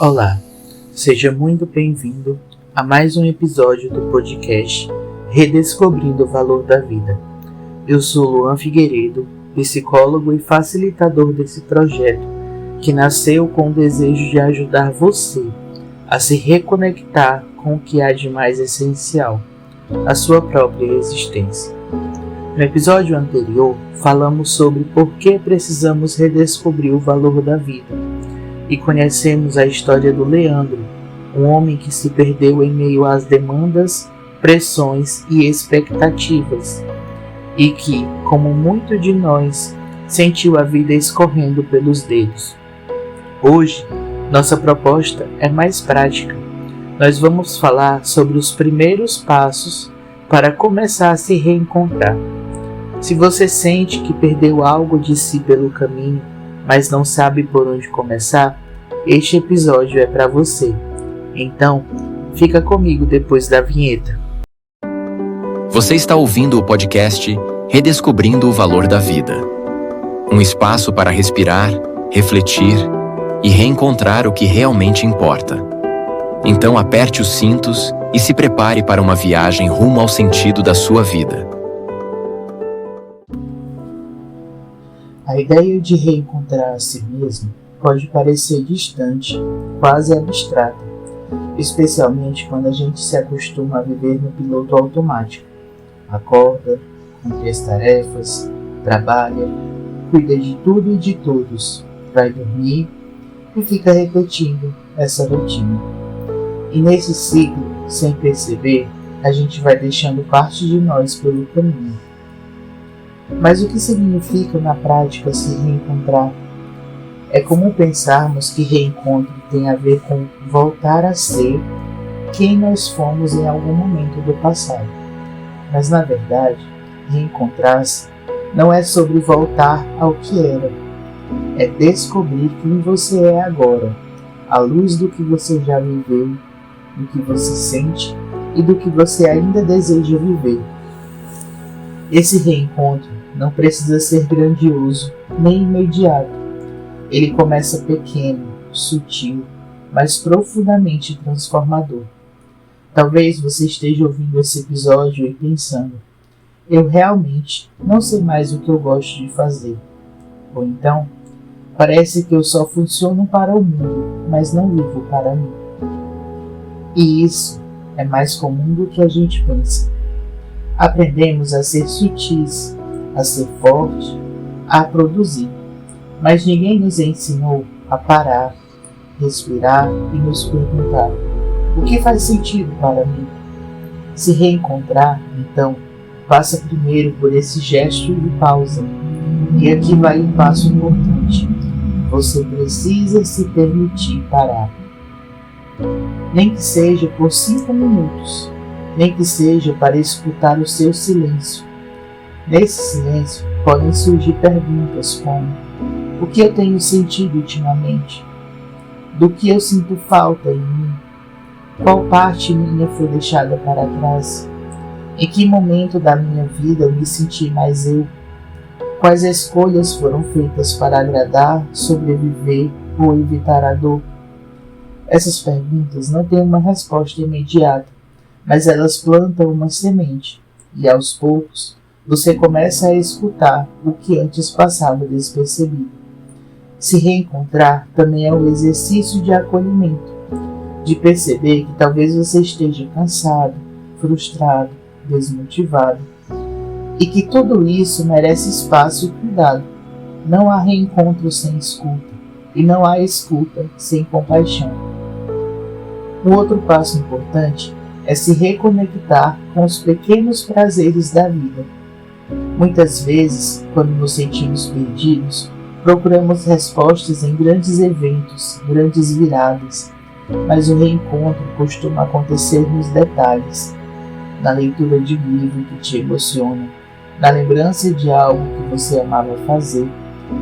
Olá, seja muito bem-vindo a mais um episódio do podcast Redescobrindo o Valor da Vida. Eu sou Luan Figueiredo, psicólogo e facilitador desse projeto, que nasceu com o desejo de ajudar você a se reconectar com o que há de mais essencial, a sua própria existência. No episódio anterior, falamos sobre por que precisamos redescobrir o valor da vida e conhecemos a história do Leandro, um homem que se perdeu em meio às demandas, pressões e expectativas, e que, como muito de nós, sentiu a vida escorrendo pelos dedos. Hoje, nossa proposta é mais prática. Nós vamos falar sobre os primeiros passos para começar a se reencontrar. Se você sente que perdeu algo de si pelo caminho, mas não sabe por onde começar, este episódio é para você. Então, fica comigo depois da vinheta. Você está ouvindo o podcast Redescobrindo o Valor da Vida. Um espaço para respirar, refletir e reencontrar o que realmente importa. Então aperte os cintos e se prepare para uma viagem rumo ao sentido da sua vida. A ideia de reencontrar a si mesmo pode parecer distante, quase abstrata, especialmente quando a gente se acostuma a viver no piloto automático. Acorda, cumpre as tarefas, trabalha, cuida de tudo e de todos, vai dormir e fica repetindo essa rotina. E nesse ciclo, sem perceber, a gente vai deixando parte de nós pelo caminho. Mas o que significa na prática se reencontrar? É comum pensarmos que reencontro tem a ver com voltar a ser quem nós fomos em algum momento do passado. Mas na verdade, reencontrar-se não é sobre voltar ao que era. É descobrir quem você é agora, à luz do que você já viveu, do que você sente e do que você ainda deseja viver. Esse reencontro não precisa ser grandioso nem imediato. Ele começa pequeno, sutil, mas profundamente transformador. Talvez você esteja ouvindo esse episódio e pensando: eu realmente não sei mais o que eu gosto de fazer. Ou então, parece que eu só funciono para o mundo, mas não vivo para mim. E isso é mais comum do que a gente pensa. Aprendemos a ser sutis, a ser forte, a produzir, mas ninguém nos ensinou a parar, respirar e nos perguntar: o que faz sentido para mim? Se reencontrar, então, passa primeiro por esse gesto de pausa. E aqui vai um passo importante. Você precisa se permitir parar. Nem que seja por 5 minutos, nem que seja para escutar o seu silêncio. Nesse silêncio podem surgir perguntas como: o que eu tenho sentido ultimamente? Do que eu sinto falta em mim? Qual parte minha foi deixada para trás? Em que momento da minha vida eu me senti mais eu? Quais escolhas foram feitas para agradar, sobreviver ou evitar a dor? Essas perguntas não têm uma resposta imediata, mas elas plantam uma semente, e aos poucos você começa a escutar o que antes passava despercebido. Se reencontrar também é um exercício de acolhimento, de perceber que talvez você esteja cansado, frustrado, desmotivado, e que tudo isso merece espaço e cuidado. Não há reencontro sem escuta, e não há escuta sem compaixão. Um outro passo importante é se reconectar com os pequenos prazeres da vida. Muitas vezes, quando nos sentimos perdidos, procuramos respostas em grandes eventos, grandes viradas, mas o reencontro costuma acontecer nos detalhes, na leitura de um livro que te emociona, na lembrança de algo que você amava fazer,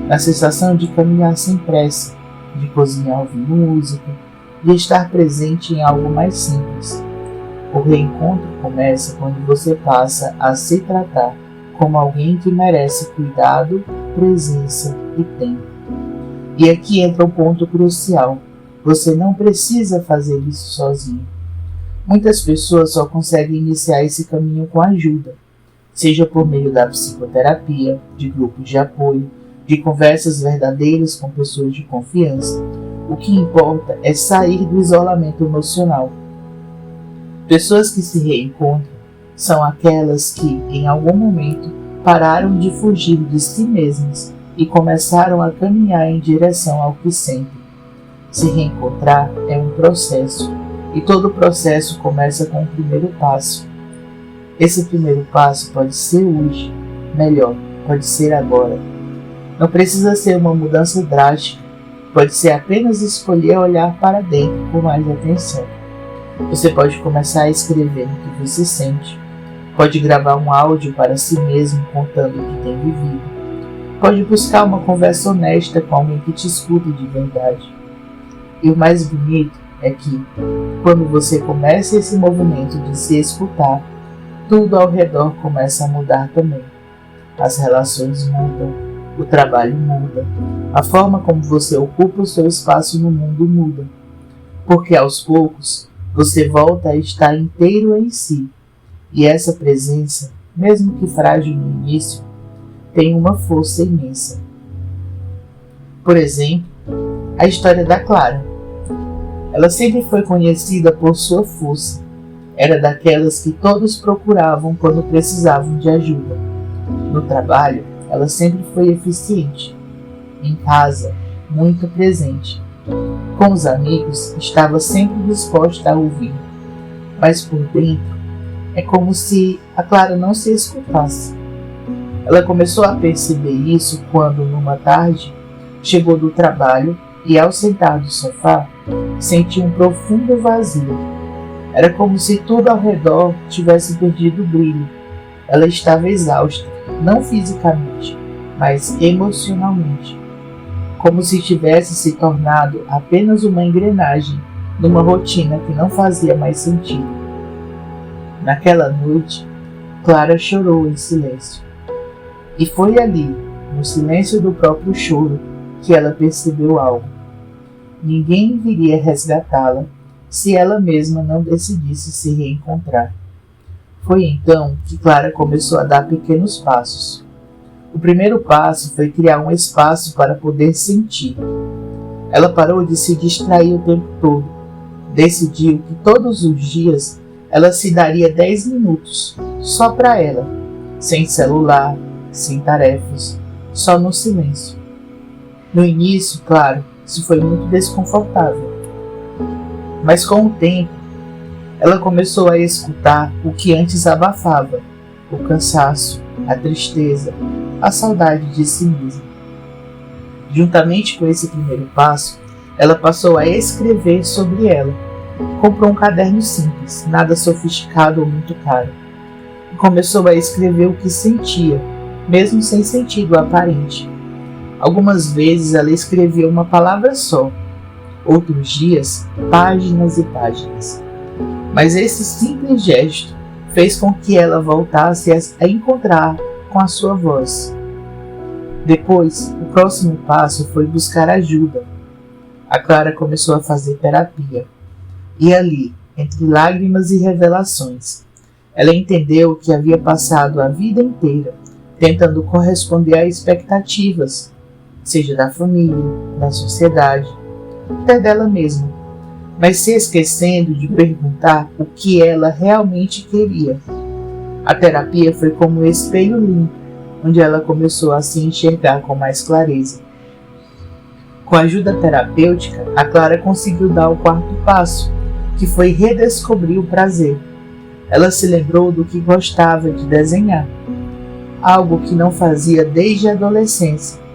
na sensação de caminhar sem pressa, de cozinhar ouvindo música, de estar presente em algo mais simples. O reencontro começa quando você passa a se tratar como alguém que merece cuidado, presença e tempo. E aqui entra um ponto crucial. Você não precisa fazer isso sozinho. Muitas pessoas só conseguem iniciar esse caminho com ajuda, seja por meio da psicoterapia, de grupos de apoio, de conversas verdadeiras com pessoas de confiança. O que importa é sair do isolamento emocional. Pessoas que se reencontram são aquelas que, em algum momento, pararam de fugir de si mesmas e começaram a caminhar em direção ao que sentem. Se reencontrar é um processo, e todo processo começa com o primeiro passo. Esse primeiro passo pode ser hoje, melhor, pode ser agora. Não precisa ser uma mudança drástica, pode ser apenas escolher olhar para dentro com mais atenção. Você pode começar a escrever no que você sente, pode gravar um áudio para si mesmo contando o que tem vivido, pode buscar uma conversa honesta com alguém que te escuta de verdade. E o mais bonito é que, quando você começa esse movimento de se escutar, tudo ao redor começa a mudar também. As relações mudam, o trabalho muda, a forma como você ocupa o seu espaço no mundo muda. Porque aos poucos, você volta a estar inteiro em si. E essa presença, mesmo que frágil no início, tem uma força imensa. Por exemplo, a história da Clara. Ela sempre foi conhecida por sua força. Era daquelas que todos procuravam quando precisavam de ajuda. No trabalho, ela sempre foi eficiente. Em casa, muito presente. Com os amigos, estava sempre disposta a ouvir. Mas por dentro, é como se a Clara não se escutasse. Ela começou a perceber isso quando, numa tarde, chegou do trabalho e, ao sentar no sofá, sentiu um profundo vazio. Era como se tudo ao redor tivesse perdido o brilho. Ela estava exausta, não fisicamente, mas emocionalmente. Como se tivesse se tornado apenas uma engrenagem numa rotina que não fazia mais sentido. Naquela noite, Clara chorou em silêncio. E foi ali, no silêncio do próprio choro, que ela percebeu algo. Ninguém viria resgatá-la se ela mesma não decidisse se reencontrar. Foi então que Clara começou a dar pequenos passos. O primeiro passo foi criar um espaço para poder sentir. Ela parou de se distrair o tempo todo. Decidiu que todos os dias ela se daria 10 minutos, só para ela, sem celular, sem tarefas, só no silêncio. No início, claro, isso foi muito desconfortável. Mas com o tempo, ela começou a escutar o que antes abafava, o cansaço, a tristeza, a saudade de si mesma. Juntamente com esse primeiro passo, ela passou a escrever sobre ela. Comprou um caderno simples, nada sofisticado ou muito caro. E começou a escrever o que sentia, mesmo sem sentido aparente. Algumas vezes ela escrevia uma palavra só, outros dias, páginas e páginas. Mas esse simples gesto fez com que ela voltasse a encontrar com a sua voz. Depois, o próximo passo foi buscar ajuda. A Clara começou a fazer terapia. E ali, entre lágrimas e revelações, ela entendeu que havia passado a vida inteira tentando corresponder a expectativas, seja da família, da sociedade, até dela mesma, mas se esquecendo de perguntar o que ela realmente queria. A terapia foi como um espelho limpo, onde ela começou a se enxergar com mais clareza. Com a ajuda terapêutica, a Clara conseguiu dar o quarto passo, que foi redescobrir o prazer. Ela se lembrou do que gostava de desenhar, algo que não fazia desde a adolescência.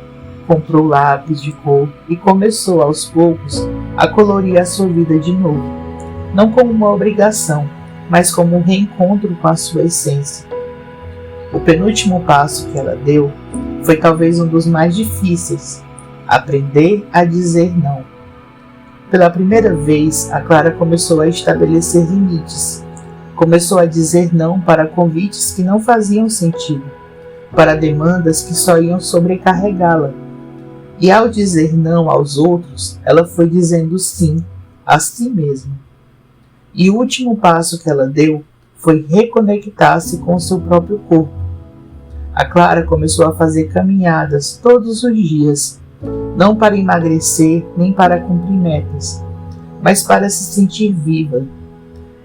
Comprou lápis de cor e começou aos poucos a colorir a sua vida de novo, não como uma obrigação, mas como um reencontro com a sua essência. O penúltimo passo que ela deu foi talvez um dos mais difíceis: aprender a dizer não. Pela primeira vez, a Clara começou a estabelecer limites. Começou a dizer não para convites que não faziam sentido, para demandas que só iam sobrecarregá-la. E ao dizer não aos outros, ela foi dizendo sim a si mesma. E o último passo que ela deu foi reconectar-se com seu próprio corpo. A Clara começou a fazer caminhadas todos os dias, não para emagrecer nem para cumprir metas, mas para se sentir viva.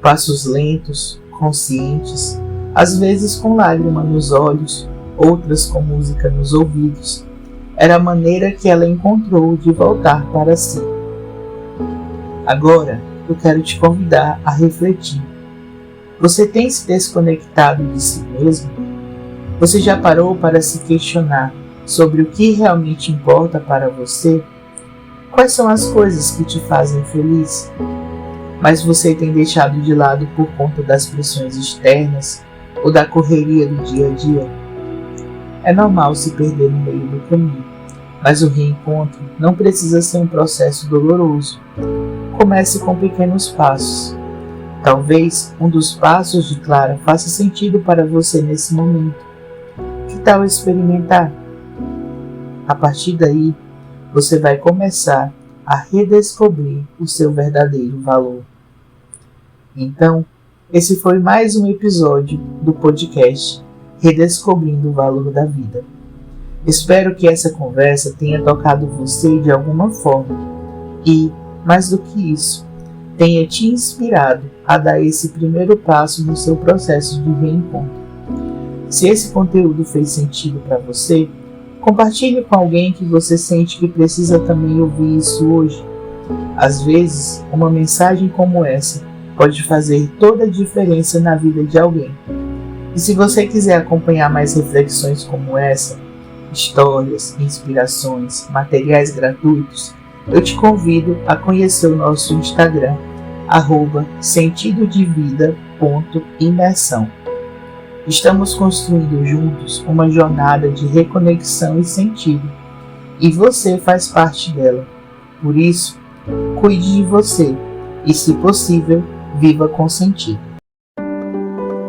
Passos lentos, conscientes, às vezes com lágrima nos olhos, outras com música nos ouvidos. Era a maneira que ela encontrou de voltar para si. Agora, eu quero te convidar a refletir. Você tem se desconectado de si mesmo? Você já parou para se questionar sobre o que realmente importa para você? Quais são as coisas que te fazem feliz? Mas você tem deixado de lado por conta das pressões externas ou da correria do dia a dia? É normal se perder no meio do caminho, mas o reencontro não precisa ser um processo doloroso. Comece com pequenos passos. Talvez um dos passos de Clara faça sentido para você nesse momento. Que tal experimentar? A partir daí, você vai começar a redescobrir o seu verdadeiro valor. Então, esse foi mais um episódio do podcast Redescobrindo o Valor da Vida. Espero que essa conversa tenha tocado você de alguma forma e, mais do que isso, tenha te inspirado a dar esse primeiro passo no seu processo de reencontro. Se esse conteúdo fez sentido para você, compartilhe com alguém que você sente que precisa também ouvir isso hoje. Às vezes, uma mensagem como essa pode fazer toda a diferença na vida de alguém. E se você quiser acompanhar mais reflexões como essa, histórias, inspirações, materiais gratuitos, eu te convido a conhecer o nosso Instagram, @sentidodevida.imersão. Estamos construindo juntos uma jornada de reconexão e sentido, e você faz parte dela. Por isso, cuide de você e, se possível, viva com sentido.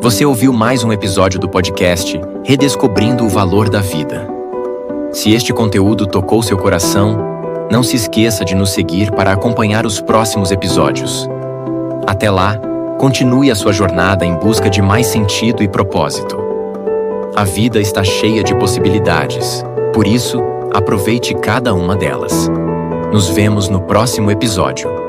Você ouviu mais um episódio do podcast Redescobrindo o Valor da Vida. Se este conteúdo tocou seu coração, não se esqueça de nos seguir para acompanhar os próximos episódios. Até lá, continue a sua jornada em busca de mais sentido e propósito. A vida está cheia de possibilidades, por isso, aproveite cada uma delas. Nos vemos no próximo episódio.